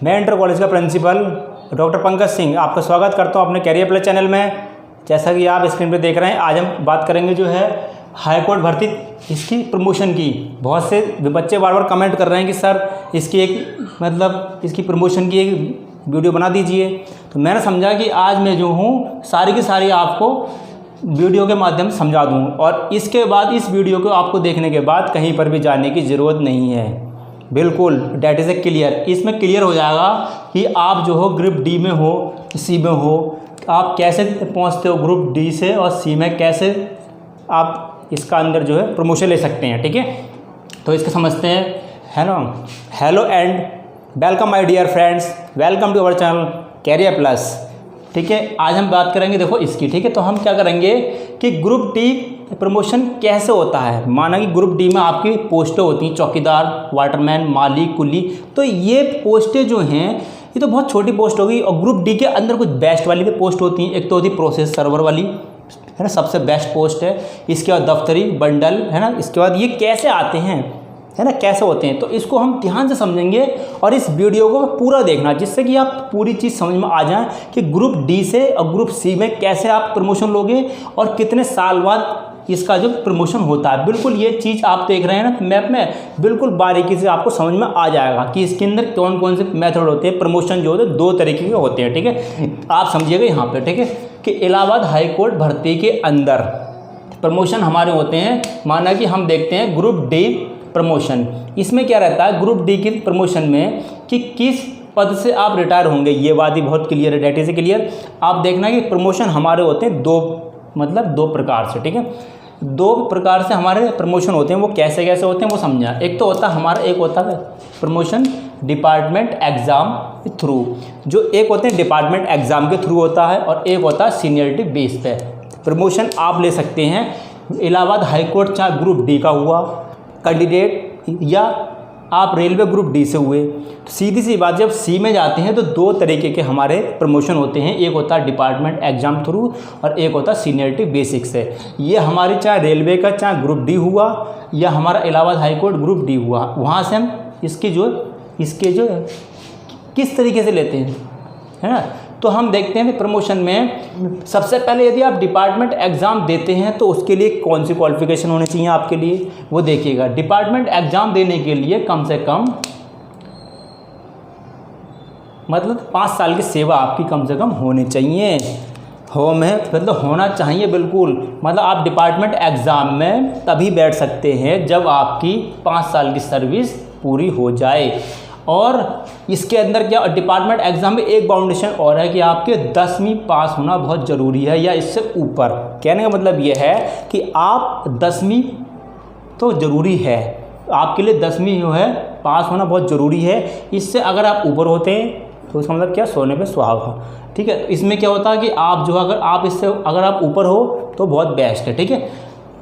मैं inter college का principal doctor Pankaj Singh आपका स्वागत करता हूं अपने कैरियर प्लस चैनल में। जैसा कि आप स्क्रीन पर देख रहे हैं, आज हम बात करेंगे जो है हाई कोर्ट भर्ती इसकी प्रमोशन की। बहुत से बच्चे बार बार कमेंट कर रहे हैं कि सर इसकी इसकी प्रमोशन की एक वीडियो बना दीजिए। तो मैंने समझा कि आज मैं जो हूँ सारी की सारी आपको वीडियो के माध्यम से समझा दूँ, और इसके बाद इस वीडियो को आपको देखने के बाद कहीं पर भी जाने की ज़रूरत नहीं है। बिल्कुल डेट इज़ ए क्लियर। इसमें क्लियर हो जाएगा कि आप जो हो ग्रुप डी में हो, सी में हो, आप कैसे पहुंचते हो ग्रुप डी से, और सी में कैसे आप इसका अंदर जो है प्रमोशन ले सकते हैं। ठीक है, तो इसको समझते हैं, है ना। Hello and welcome my dear friends, welcome to our channel career plus. ठीक है, आज हम बात करेंगे देखो इसकी। ठीक है, तो हम क्या करेंगे कि ग्रुप डी प्रमोशन कैसे होता है। माना कि ग्रुप डी में आपकी पोस्टें होती हैं चौकीदार, वाटरमैन, माली, कुली। तो ये पोस्टें जो हैं ये तो बहुत छोटी पोस्ट होगी, और ग्रुप डी के अंदर कुछ बेस्ट वाली भी पोस्ट होती हैं। एक तो होती प्रोसेस सर्वर वाली, है ना, सबसे बेस्ट पोस्ट है। इसके बाद दफ्तरी, बंडल, है ना। इसके बाद ये कैसे आते हैं, है ना, कैसे होते हैं, तो इसको हम ध्यान से समझेंगे और इस वीडियो को पूरा देखना, जिससे कि आप पूरी चीज़ समझ में आ जाए कि ग्रुप डी से और ग्रुप सी में कैसे आप प्रमोशन लोगे और कितने साल बाद इसका जो प्रमोशन होता है। बिल्कुल ये चीज़ आप देख रहे हैं ना मैप में, बिल्कुल बारीकी से आपको समझ में आ जाएगा कि इसके अंदर कौन कौन से मेथड होते हैं। प्रमोशन जो होते हैं दो तरीके के होते हैं। ठीक है, आप समझिएगा यहाँ पे। ठीक है, कि इलाहाबाद हाई कोर्ट भर्ती के अंदर प्रमोशन हमारे होते हैं। माना कि हम देखते हैं ग्रुप डी प्रमोशन। इसमें क्या रहता है ग्रुप डी की प्रमोशन में कि किस पद से आप रिटायर होंगे, ये बात ही बहुत क्लियर है, डेट इज क्लियर। आप देखना कि प्रमोशन हमारे होते हैं दो प्रकार से। ठीक है, दो प्रकार से हमारे प्रमोशन होते हैं। वो कैसे कैसे होते हैं वो समझा। एक तो होता है हमारा, एक होता है प्रमोशन डिपार्टमेंट एग्ज़ाम थ्रू, जो एक होते हैं डिपार्टमेंट एग्ज़ाम के थ्रू होता है, और एक होता है सीनियरिटी बेस पे प्रमोशन आप ले सकते हैं। इलाहाबाद हाई कोर्ट चाहे ग्रुप डी का हुआ कैंडिडेट, या आप रेलवे ग्रुप डी से हुए, तो सीधी सी बात, जब सी में जाते हैं तो दो तरीके के हमारे प्रमोशन होते हैं। एक होता है डिपार्टमेंट एग्जाम थ्रू, और एक होता है सीनियरिटी बेसिक से। ये हमारी चाहे रेलवे का चाहे ग्रुप डी हुआ, या हमारा Allahabad high court group D हुआ, वहाँ से हम इसके जो किस तरीके से लेते हैं, है ना। तो हम देखते हैं प्रमोशन में सबसे पहले यदि आप डिपार्टमेंट एग्ज़ाम देते हैं तो उसके लिए कौन सी क्वालिफिकेशन होनी चाहिए आपके लिए, वो देखिएगा। डिपार्टमेंट एग्ज़ाम देने के लिए कम से कम 5 साल की सेवा आपकी कम से कम होनी चाहिए। होना चाहिए बिल्कुल। आप डिपार्टमेंट एग्ज़ाम में तभी बैठ सकते हैं जब आपकी 5 साल की सर्विस पूरी हो जाए। और इसके अंदर क्या डिपार्टमेंट एग्ज़ाम में एक बाउंडेशन और है कि आपके 10वीं पास होना बहुत ज़रूरी है, या इससे ऊपर। कहने का मतलब ये है कि आप 10वीं तो ज़रूरी है आपके लिए, 10वीं जो है पास होना बहुत ज़रूरी है। इससे अगर आप ऊपर होते हैं तो उसका मतलब क्या, सोने पे सुहागा। ठीक है, इसमें क्या होता है कि आप जो अगर आप ऊपर हो तो बहुत बेस्ट है। ठीक है,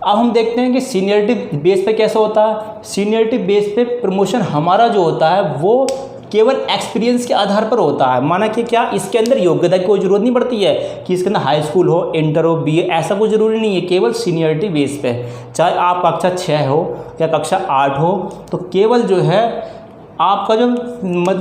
अब हम देखते हैं कि सीनियरिटी बेस पे कैसे होता है। सीनियरिटी बेस पे प्रमोशन हमारा जो होता है वो केवल एक्सपीरियंस के आधार पर होता है। माना कि क्या इसके अंदर योग्यता की कोई ज़रूरत नहीं पड़ती है कि इसके अंदर हाई स्कूल हो, इंटर हो, बीए, ऐसा कोई ज़रूरी नहीं है। केवल सीनियरिटी बेस पे, चाहे आप कक्षा 6 हो या कक्षा 8 हो, तो केवल जो है आपका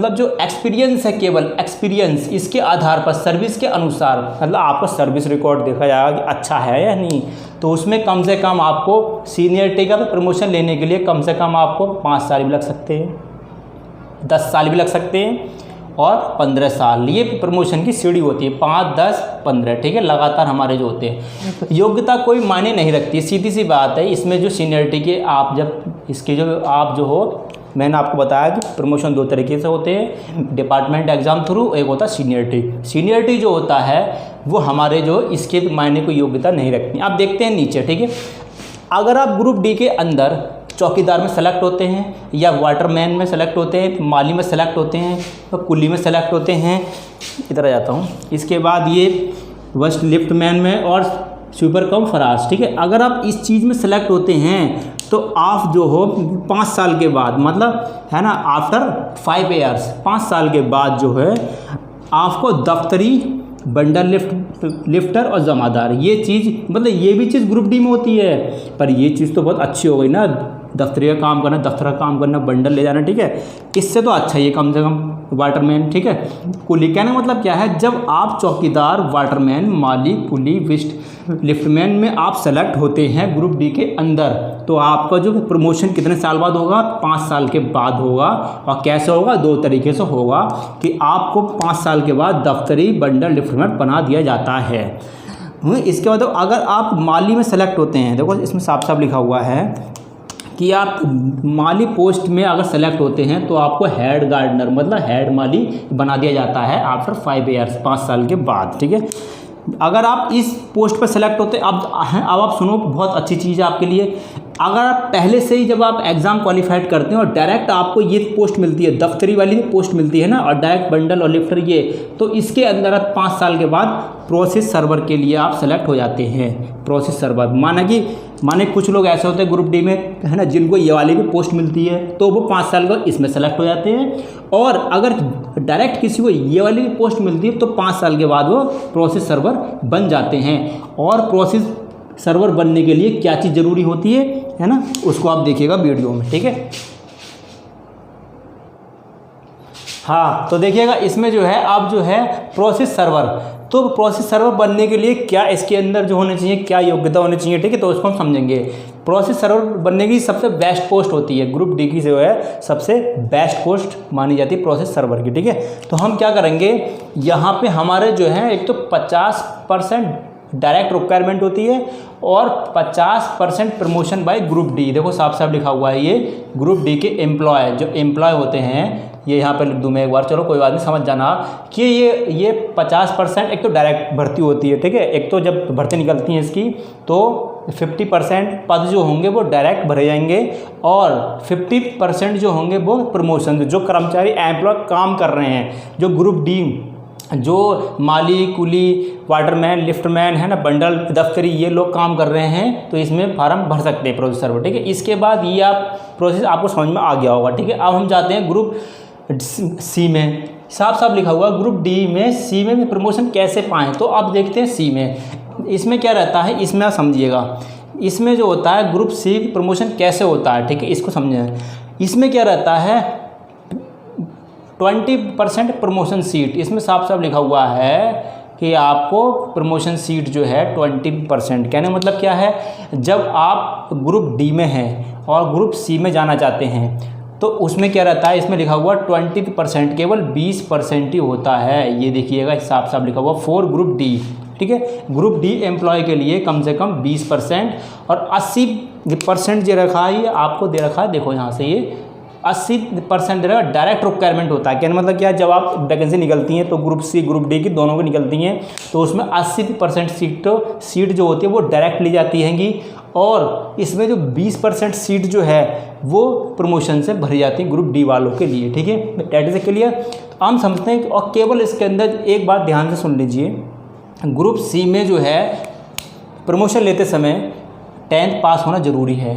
जो एक्सपीरियंस है, केवल एक्सपीरियंस, इसके आधार पर सर्विस के अनुसार, आपका सर्विस रिकॉर्ड देखा जाएगा कि अच्छा है या नहीं, तो उसमें कम से कम आपको सीनियरिटी का प्रमोशन लेने के लिए कम से कम आपको 5 साल भी लग सकते हैं, 10 साल भी लग सकते हैं, और 15 साल। ये प्रमोशन की सीढ़ी होती है, 5, 10, 15। ठीक है, लगातार हमारे जो होते हैं। योग्यता कोई मायने नहीं रखती, सीधी सी बात है। इसमें जो सीनियरिटी के आप जो हो, मैंने आपको बताया कि प्रमोशन दो तरीके से होते हैं, डिपार्टमेंट एग्ज़ाम थ्रू, एक होता है सीनियरिटी। सीनियरिटी जो होता है वो हमारे जो इसके मायने कोई योग्यता नहीं रखती। आप देखते हैं नीचे। ठीक है, अगर आप ग्रुप डी के अंदर चौकीदार में सेलेक्ट होते हैं, या वाटरमैन में सेलेक्ट होते हैं, माली में सेलेक्ट होते हैं, तो कुली में सेलेक्ट होते हैं, इधर आ जाता हूँ। इसके बाद ये वस्ट लिफ्टमैन में और सुपर कम फराज। ठीक है, अगर आप इस चीज़ में सेलेक्ट होते हैं तो आप जो हो 5 साल के बाद, है ना, आफ्टर 5 ईयर्स, 5 साल के बाद जो है आपको दफ्तरी, बंडल लिफ्टर और जमादार, ये चीज़ ये भी चीज़ ग्रुप डी में होती है। पर ये चीज़ तो बहुत अच्छी हो गई ना, दफ्तरी का काम करना, दफ्तर का काम करना, बंडल ले जाना, ठीक है, इससे तो अच्छा ही है कम से कम वाटरमैन, ठीक है। कुली कहने का मतलब क्या है, जब आप चौकीदार, वाटरमैन, माली, कुली, लिफ्टमैन में आप सेलेक्ट होते हैं ग्रुप डी के अंदर, तो आपका जो प्रमोशन कितने साल बाद होगा, 5 साल के बाद होगा। और कैसे होगा, 2 तरीके से होगा कि आपको 5 साल के बाद दफ्तरी, बंडल, लिफ्टमैन बना दिया जाता है। इसके बाद अगर आप माली में सेलेक्ट होते हैं, देखो इसमें साफ साफ लिखा हुआ है कि आप माली पोस्ट में अगर सेलेक्ट होते हैं तो आपको हेड गार्डनर मतलब हेड माली बना दिया जाता है आफ्टर 5 ईयर्स, 5 साल के बाद, ठीक है। अगर आप इस पोस्ट पर सेलेक्ट होते हैं, अब आप सुनो, बहुत अच्छी चीज़ है आपके लिए। अगर आप पहले से ही जब आप एग्ज़ाम क्वालिफाइड करते हैं और डायरेक्ट आपको ये पोस्ट मिलती है, दफ्तरी वाली पोस्ट मिलती है ना, और डायरेक्ट बंडल और लिफ्टर ये, तो इसके अंदर आप 5 साल के बाद प्रोसेस सर्वर के लिए आप सेलेक्ट हो जाते हैं। प्रोसेस सर्वर माने कुछ लोग ऐसे होते हैं ग्रुप डी में, है ना, जिनको ये वाली भी पोस्ट मिलती है, तो वो 5 साल का इसमें सेलेक्ट हो जाते हैं। और अगर डायरेक्ट किसी को ये वाली भी पोस्ट मिलती है तो 5 साल के बाद वो प्रोसेस सर्वर बन जाते हैं। और प्रोसेस सर्वर बनने के लिए क्या चीज़ ज़रूरी होती है ना, उसको आप देखिएगा वीडियो में, ठीक है। हाँ, तो देखिएगा इसमें जो है अब जो है प्रोसेस सर्वर, तो प्रोसेस सर्वर बनने के लिए क्या इसके अंदर जो होने चाहिए, क्या योग्यता होनी चाहिए, ठीक है, तो उसको हम समझेंगे। प्रोसेस सर्वर बनने की सबसे बेस्ट पोस्ट होती है, ग्रुप डी की जो है सबसे बेस्ट पोस्ट मानी जाती है प्रोसेस सर्वर की, ठीक है। तो हम क्या करेंगे, यहाँ पे हमारे जो है एक तो 50% डायरेक्ट रिक्वायरमेंट होती है और 50% प्रमोशन बाय ग्रुप डी। देखो साफ साफ लिखा हुआ है, ये ग्रुप डी के एम्प्लॉय जो एम्प्लॉय होते हैं, ये यहाँ पे लिख दूँ मैं एक बार, चलो कोई बात नहीं, समझ जाना कि ये 50% एक तो डायरेक्ट भर्ती होती है, ठीक है। एक तो जब भर्ती निकलती है इसकी तो 50% पद जो होंगे वो डायरेक्ट भरे जाएंगे और 50% जो होंगे वो प्रमोशन, जो कर्मचारी एम्प्लॉय काम कर रहे हैं, जो ग्रुप डी, जो माली, कुली, वाटरमैन, लिफ्टमैन, है ना, बंडल, दफ्तरी, ये लोग काम कर रहे हैं, तो इसमें फार्म भर सकते हैं प्रोसेस सर्वर, ठीक है। इसके बाद ये आप प्रोसेस आपको समझ में आ गया होगा, ठीक है। अब हम जाते हैं ग्रुप सी में, साफ साफ लिखा हुआ ग्रुप डी में, सी में भी प्रमोशन कैसे पाएँ, तो अब देखते हैं सी में। इसमें क्या रहता है, इसमें आप समझिएगा, इसमें जो होता है ग्रुप सी प्रमोशन कैसे होता है, ठीक है, इसको समझें। इसमें क्या रहता है, 20% प्रमोशन सीट, इसमें साफ साफ लिखा हुआ है कि आपको प्रमोशन सीट जो है 20%, कहने का मतलब क्या है, जब आप ग्रुप डी में हैं और ग्रुप सी में जाना चाहते हैं तो उसमें क्या रहता है, इसमें लिखा हुआ 20%, केवल 20% ही होता है। ये देखिएगा साफ साफ लिखा हुआ फॉर ग्रुप डी, ठीक है। ग्रुप डी एम्प्लॉय के लिए कम से कम 20% और 80% जो रखा है, ये आपको दे रखा है, देखो यहाँ से ये 80% देगा डायरेक्ट रिक्वायरमेंट होता है। कहने मतलब क्या है, जब आप वैकेंसी निकलती हैं तो ग्रुप सी ग्रुप डी की दोनों की निकलती हैं, तो उसमें 80% सीट जो होती है वो डायरेक्ट ली जाती हैंगी और इसमें जो 20% सीट जो है वो प्रमोशन से भरी जाती है ग्रुप डी वालों के लिए, ठीक है। That is clear. तो हम समझते हैं और केवल इसके अंदर एक बात ध्यान से सुन लीजिए, ग्रुप सी में जो है प्रमोशन लेते समय 10th पास होना ज़रूरी है,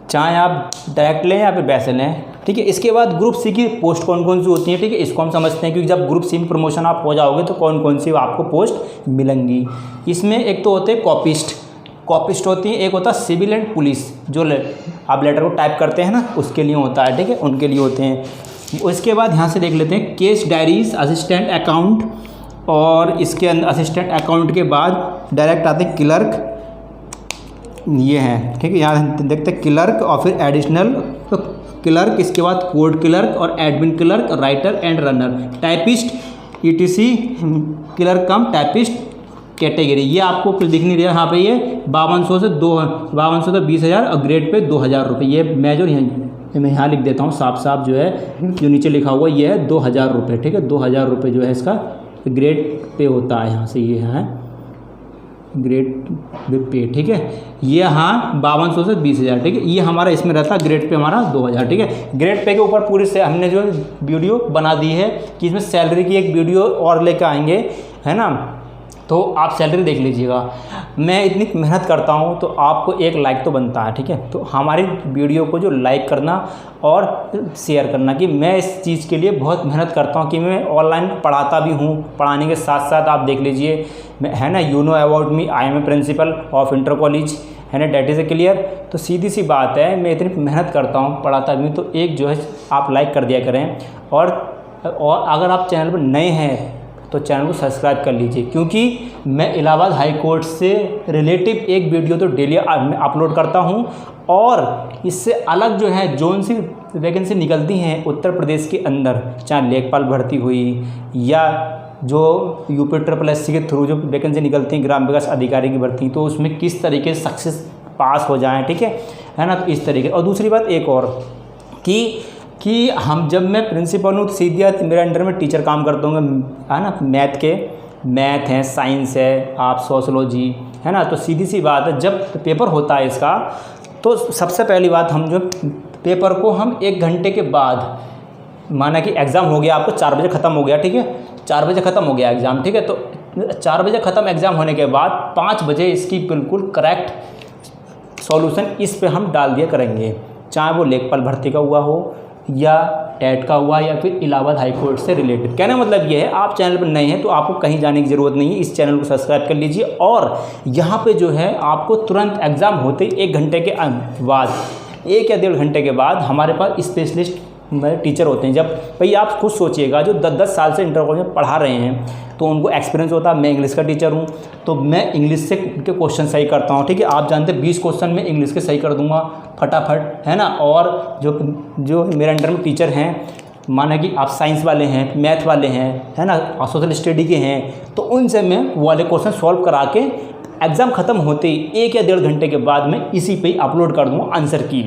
चाहे आप डायरेक्ट लें या फिर वैसे लें, ठीक है। इसके बाद ग्रुप सी की पोस्ट कौन कौन सी होती है, ठीक है, इसको हम समझते हैं क्योंकि जब ग्रुप सी में प्रमोशन आप हो जाओगे तो कौन कौन सी आपको पोस्ट मिलेंगी। इसमें एक तो होते हैं कॉपिस्ट होती है, एक होता है सिविल एंड पुलिस, जो आप लेटर को टाइप करते हैं ना उसके लिए होता है, ठीक है, उनके लिए होते हैं। उसके बाद यहाँ से देख लेते हैं केस डायरीज, असिस्टेंट अकाउंट, और इसके अंदर असिस्टेंट अकाउंट के बाद डायरेक्ट आते हैं क्लर्क, ये हैं, ठीक है। यहाँ देखते हैं क्लर्क और फिर एडिशनल क्लर्क, इसके बाद कोड क्लर्क और admin clerk, writer and runner, typist, ETC clerk come typist category. ये आपको कुछ दिख नहीं रहा यहाँ पे, ये 5200 से 20,000 और ग्रेड पे 2,000 रुपये। ये मेजर मैं यहाँ लिख देता हूँ साफ साफ, जो है जो नीचे लिखा हुआ ये है 2,000 रुपये, ठीक है। 2,000 रुपये जो है इसका ग्रेड पे होता है, यहाँ से ये है ग्रेड पे, ठीक है। ये हाँ 5200 से 20,000, ठीक है। ये हमारा इसमें रहता है ग्रेड पे हमारा 2,000, ठीक है। ग्रेड पे के ऊपर पूरी से हमने जो वीडियो बना दी है कि इसमें सैलरी की एक वीडियो और लेकर आएंगे, है ना, तो आप सैलरी देख लीजिएगा। मैं इतनी मेहनत करता हूँ तो आपको एक लाइक तो बनता है, ठीक है। तो हमारी वीडियो को जो लाइक करना और शेयर करना, कि मैं इस चीज़ के लिए बहुत मेहनत करता हूँ कि मैं ऑनलाइन पढ़ाता भी हूँ, पढ़ाने के साथ साथ आप देख लीजिए मैं, है ना, you know about me, I am a principal of inter college, है ना, डेट इज़ ए क्लियर। तो सीधी सी बात है, मैं इतनी मेहनत करता हूँ, पढ़ाता भी हूँ, तो एक जो है आप लाइक कर दिया करें। और अगर आप चैनल पर नए हैं तो चैनल को सब्सक्राइब कर लीजिए, क्योंकि मैं इलाहाबाद हाई कोर्ट से रिलेटिव एक वीडियो तो डेली अपलोड करता हूँ। और इससे अलग जो है जोन सी वैकेंसी निकलती हैं उत्तर प्रदेश के अंदर, चाहे लेखपाल भर्ती हुई या जो यूपी SSS के थ्रू जो वैकेंसी निकलती हैं ग्राम विकास अधिकारी की भर्ती, तो उसमें किस तरीके से सक्सेस पास हो जाएं, ठीक है ना। तो इस तरीके। और दूसरी बात एक और कि हम जब मैं प्रिंसिपल हूँ तो सीधे मेरे अंडर में टीचर काम करते होंगे, है ना, मैथ है, साइंस है, आप सोशलॉजी, है ना। तो सीधी सी बात है, जब पेपर होता है इसका, तो सबसे पहली बात हम जो पेपर को हम 1 घंटे के बाद, माना कि एग्ज़ाम हो गया आपको 4 बजे ख़त्म हो गया, ठीक है, 4 बजे ख़त्म हो गया एग्ज़ाम, ठीक है। तो 4 बजे ख़त्म एग्ज़ाम होने के बाद 5 बजे इसकी बिल्कुल करेक्ट सॉल्यूशन इस पे हम डाल दिया करेंगे, चाहे वो लेखपाल भर्ती का हुआ हो या टेट का हुआ या फिर इलाहाबाद हाई कोर्ट से रिलेटेड। कहने मतलब ये है, आप चैनल पर नए हैं तो आपको कहीं जाने की ज़रूरत नहीं है, इस चैनल को सब्सक्राइब कर लीजिए। और यहाँ पे जो है आपको तुरंत एग्ज़ाम होते ही 1 घंटे के बाद, 1 या 1.5 घंटे के बाद हमारे पास स्पेशलिस्ट टीचर होते हैं। जब भाई आप खुद सोचिएगा, जो 10 साल से इंटर कॉलेज में पढ़ा रहे हैं तो उनको एक्सपीरियंस होता है। मैं इंग्लिश का टीचर हूँ तो मैं इंग्लिश से उनके क्वेश्चन सही करता हूँ, ठीक है। आप जानते हैं 20 क्वेश्चन में इंग्लिश के सही कर दूंगा फटाफट, है ना। और जो मेरे अंडर में टीचर हैं, माना कि आप साइंस वाले हैं, मैथ वाले हैं, है ना, सोशल स्टडी के हैं, तो उनसे मैं वो वाले क्वेश्चन सॉल्व करा के एग्ज़ाम ख़त्म होते ही 1 या 1.5 घंटे के बाद मैं इसी पे ही अपलोड कर दूँगा आंसर की,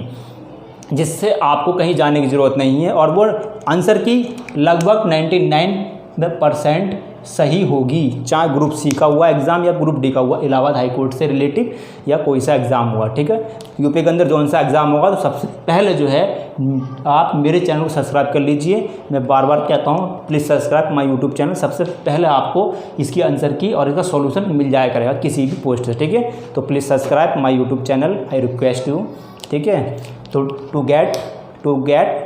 जिससे आपको कहीं जाने की ज़रूरत नहीं है। और वो आंसर की लगभग 99% सही होगी, चाहे ग्रुप सी का हुआ एग्ज़ाम या ग्रुप डी का हुआ, इलाहाबाद हाई कोर्ट से रिलेटिव या कोई सा एग्ज़ाम हुआ, ठीक है। यूपी के अंदर जौन सा एग्ज़ाम होगा, तो सबसे पहले जो है आप मेरे चैनल को सब्सक्राइब कर लीजिए। मैं बार बार कहता हूँ, please subscribe my YouTube channel. सबसे पहले आपको इसकी आंसर की और इसका सॉल्यूशन मिल जाया करेगा किसी भी पोस्ट से, ठीक है। तो please subscribe my YouTube channel, I request you, ठीक है। तो to get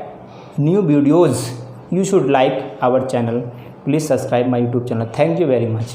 new videos you should like our channel. Please subscribe my YouTube channel. Thank you very much.